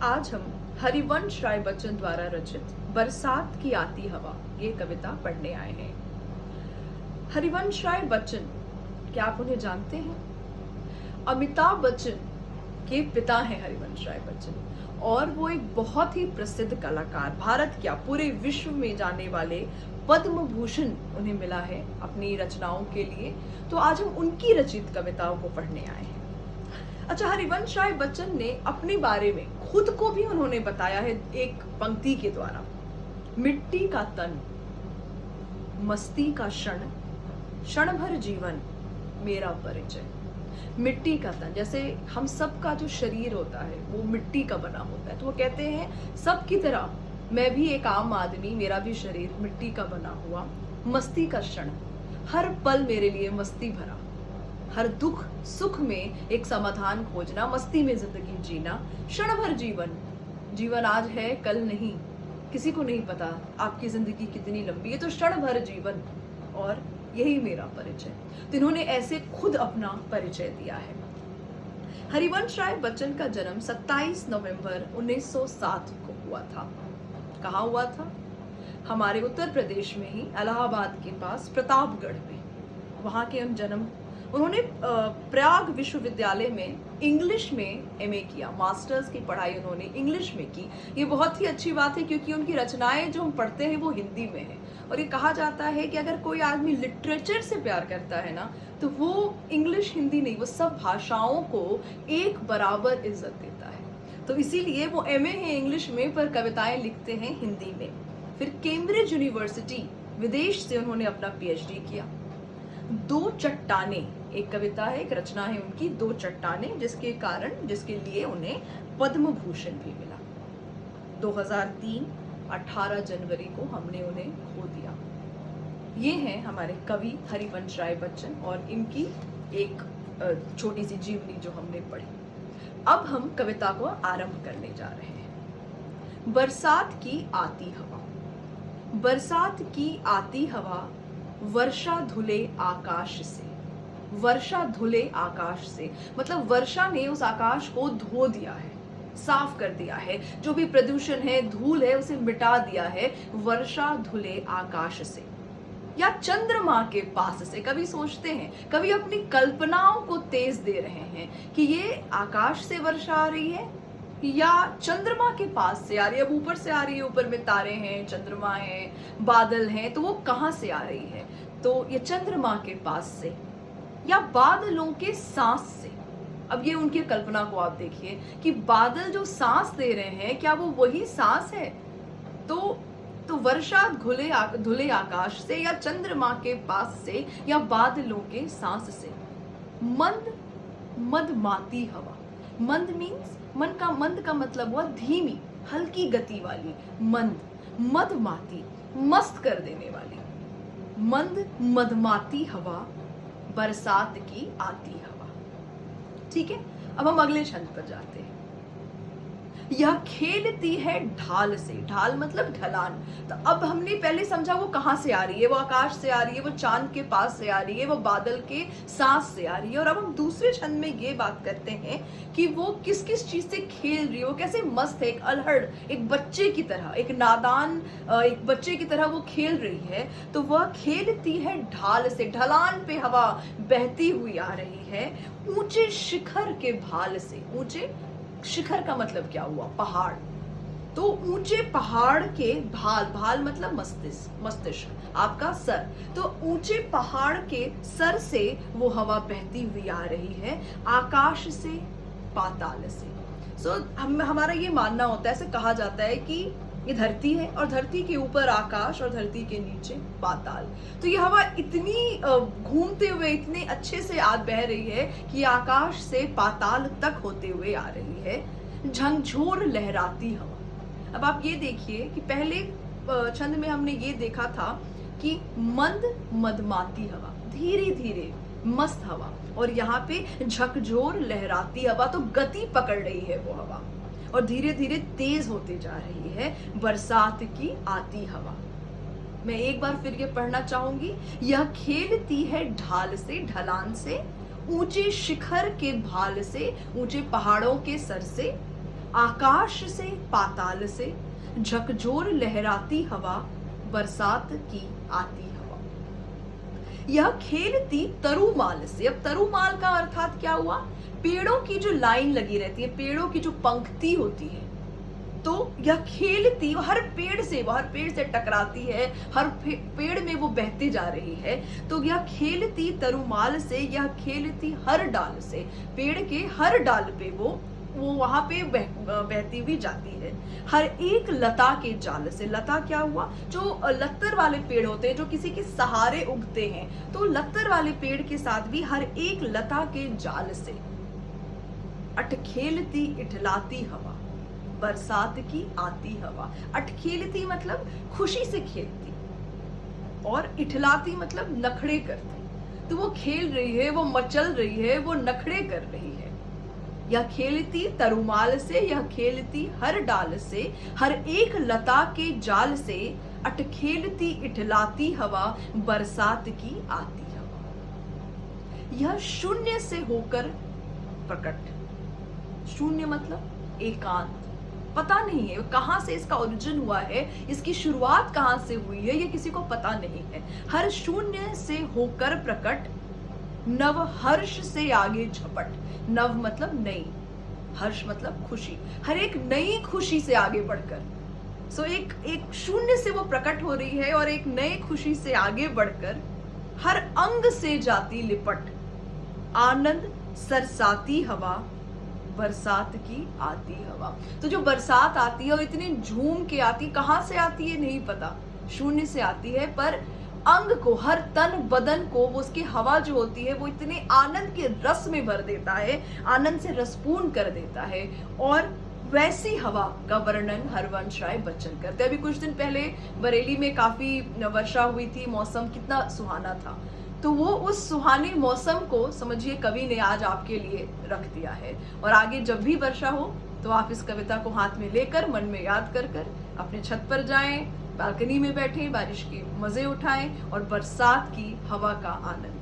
आज हम हरिवंश राय बच्चन द्वारा रचित बरसात की आती हवा ये कविता पढ़ने आए हैं। हरिवंश राय बच्चन, क्या आप उन्हें जानते हैं? अमिताभ बच्चन के पिता हैं हरिवंश राय बच्चन और वो एक बहुत ही प्रसिद्ध कलाकार, भारत क्या पूरे विश्व में जाने वाले पद्म भूषण उन्हें मिला है अपनी रचनाओं के लिए। तो आज हम उनकी रचित कविताओं को पढ़ने आए हैं। अच्छा, हरिवंश राय बच्चन ने अपने बारे में खुद को भी उन्होंने बताया है एक पंक्ति के द्वारा। मिट्टी का तन, मस्ती का क्षण, क्षण भर जीवन मेरा परिचय। मिट्टी का तन, जैसे हम सब का जो शरीर होता है वो मिट्टी का बना होता है, तो वो कहते हैं सब की तरह मैं भी एक आम आदमी, मेरा भी शरीर मिट्टी का बना हुआ। मस्ती का क्षण, हर पल मेरे लिए मस्ती भरा, हर दुख सुख में एक समाधान खोजना, मस्ती में जिंदगी जीना। क्षण भर जीवन, जीवन आज है कल नहीं, किसी को नहीं पता आपकी जिंदगी कितनी लंबी है, तो क्षण भर जीवन और यही मेरा परिचय। तो इन्होंने ऐसे खुद अपना परिचय दिया है। हरिवंश राय बच्चन का जन्म 27 नवंबर 1907 को हुआ था। कहाँ हुआ था? हमारे उत्तर प्रदेश में ही, इलाहाबाद के पास प्रतापगढ़ में, वहां के हम जन्म। उन्होंने प्रयाग विश्वविद्यालय में इंग्लिश में एमए किया, मास्टर्स की पढ़ाई उन्होंने इंग्लिश में की। ये बहुत ही अच्छी बात है क्योंकि उनकी रचनाएं जो हम पढ़ते हैं वो हिंदी में है। और ये कहा जाता है कि अगर कोई आदमी लिटरेचर से प्यार करता है ना, तो वो इंग्लिश हिंदी नहीं, वो सब भाषाओं को एक बराबर इज्जत देता है। तो इसीलिए वो एमए है इंग्लिश में, पर कविताएं लिखते हैं हिंदी में। फिर कैम्ब्रिज यूनिवर्सिटी विदेश से उन्होंने अपना पीएचडी किया। दो चट्टाने एक कविता है, एक रचना है उनकी, दो चट्टाने, जिसके कारण, जिसके लिए उन्हें पद्म भूषण भी मिला। 2003 18 जनवरी को हमने उन्हें खो दिया। ये हैं हमारे कवि हरिवंश राय बच्चन और इनकी एक छोटी सी जीवनी जो हमने पढ़ी। अब हम कविता को आरंभ करने जा रहे हैं। बरसात की आती हवा। बरसात की आती हवा, वर्षा धुले आकाश से। वर्षा धुले आकाश से मतलब वर्षा ने उस आकाश को धो दिया है, साफ कर दिया है, जो भी प्रदूषण है, धूल है, उसे मिटा दिया है। वर्षा धुले आकाश से या चंद्रमा के पास से। कभी सोचते हैं, कभी अपनी कल्पनाओं को तेज दे रहे हैं कि ये आकाश से वर्षा आ रही है या चंद्रमा के पास से आ रही है। अब ऊपर से आ रही है, ऊपर में तारे हैं, चंद्रमा है, बादल हैं, तो वो कहां से आ रही है? तो ये चंद्रमा के पास से या बादलों के सांस से। अब ये उनकी कल्पना को आप देखिए कि बादल जो सांस दे रहे हैं, क्या वो वही सांस है? तो वर्षा धुले आकाश से या चंद्रमा के पास से या बादलों के सांस से। मंद मदमाती हवा। मंद मीन्स मंद का मतलब हुआ धीमी, हल्की गति वाली। मंद, मदमाती, मस्त कर देने वाली। मंद मदमाती हवा, बरसात की आती हवा। ठीक है, अब हम अगले छंद पर जाते हैं। यह खेलती है ढाल से। ढाल मतलब ढलान। तो अब हमने पहले समझा वो कहां से आ रही है, वो आकाश से आ रही है, वो चांद के पास से आ रही है, वो बादल के सांस से आ रही है। और अब हम दूसरे छंद में ये बात करते हैं कि वो किस किस चीज से खेल रही है, वो कैसे मस्त है, एक अल्हड़, एक बच्चे की तरह, एक नादान एक बच्चे की तरह वो खेल रही है। तो वह खेलती है ढाल से। ढलान पे हवा बहती हुई आ रही है, ऊंचे शिखर के भाल से। ऊंचे शिखर का मतलब क्या हुआ? पहाड़। तो ऊंचे पहाड़ के भाल, भाल मतलब मस्तिष्क, आपका सर। तो ऊंचे पहाड़ के सर से वो हवा बहती हुई आ रही है, आकाश से, पाताल से। हमारा ये मानना होता है, ऐसे कहा जाता है कि ये धरती है और धरती के ऊपर आकाश और धरती के नीचे पाताल। तो ये हवा इतनी घूमते हुए इतने अच्छे से बह रही है कि आकाश से पाताल तक होते हुए आ रही है। झंझोर लहराती हवा। अब आप ये देखिए कि पहले छंद में हमने ये देखा था कि मंद मदमाती हवा, धीरे धीरे मस्त हवा, और यहाँ पे झकझोर लहराती हवा, तो गति पकड़ रही है वो हवा और धीरे धीरे तेज होते जा रही है। बरसात की आती हवा। मैं एक बार फिर ये पढ़ना चाहूंगी। यह खेलती है ढाल से, ढलान से, ऊंचे शिखर के भाल से, ऊंचे पहाड़ों के सर से, आकाश से पाताल से झकझोर लहराती हवा, बरसात की आती हवा। यह खेलती तरुमाल से। अब तरुमाल का अर्थात क्या हुआ? पेड़ों की जो लाइन लगी रहती है, पेड़ों की जो पंक्ति होती है, तो यह खेलती हर पेड़ से टकराती है, हर पेड़ में वो बहती जा रही है। तो यह खेलती तरुमाल से, यह खेलती हर डाल से, पेड़ के हर डाल पे वो वहां पे बहती हुई जाती है। हर एक लता के जाल से। लता क्या हुआ? जो लत्तर वाले पेड़ होते हैं, जो किसी के सहारे उगते हैं, तो लत्तर वाले पेड़ के साथ भी हर एक लता के जाल से। अटखेलती इठलाती हवा, बरसात की आती हवा। अटखेलती मतलब खुशी से खेलती, और इठलाती मतलब नखड़े करती। तो वो खेल रही है, वो मचल रही है, वो नखड़े कर रही है। यह खेलती तरुमाल से, यह खेलती हर डाल से, हर एक लता के जाल से। अटखेलती इठलाती हवा, बरसात की आती हवा। यह शून्य से होकर प्रकट। शून्य मतलब एकांत। पता नहीं है कहां से इसका ओरिजिन हुआ है, इसकी शुरुआत कहां से हुई है, ये किसी को पता नहीं है। हर शून्य से होकर प्रकट, नव हर्ष से आगे झपट। नव मतलब नई, हर्ष मतलब खुशी। हर एक नई खुशी से आगे बढ़कर। सो एक शून्य से वो प्रकट हो रही है, और एक नई खुशी से आगे बढ़कर हर अंग से जाती लिपट। आनंद सरसाती हवा, बरसात की आती हवा। तो जो बरसात आती है वो इतनी झूम के आती, कहां से आती है नहीं पता, शून्य से आती है, पर अंग को, हर तन बदन को वो उसकी हवा जो होती है वो इतने आनंद के रस में भर देता है, आनंद से रसपूर्ण कर देता है। और वैसी हवा का वर्णन हरवंश राय बच्चन करते हैं। अभी कुछ दिन पहले बरेली में काफी वर्षा हुई थी, मौसम कितना सुहाना था। तो वो उस सुहाने मौसम को समझिए कवि ने आज आपके लिए रख दिया है। और आगे जब भी वर्षा हो तो आप इस कविता को हाथ में लेकर, मन में याद कर कर अपने छत पर जाएं, बालकनी में बैठें, बारिश के मजे उठाएं और बरसात की हवा का आनंद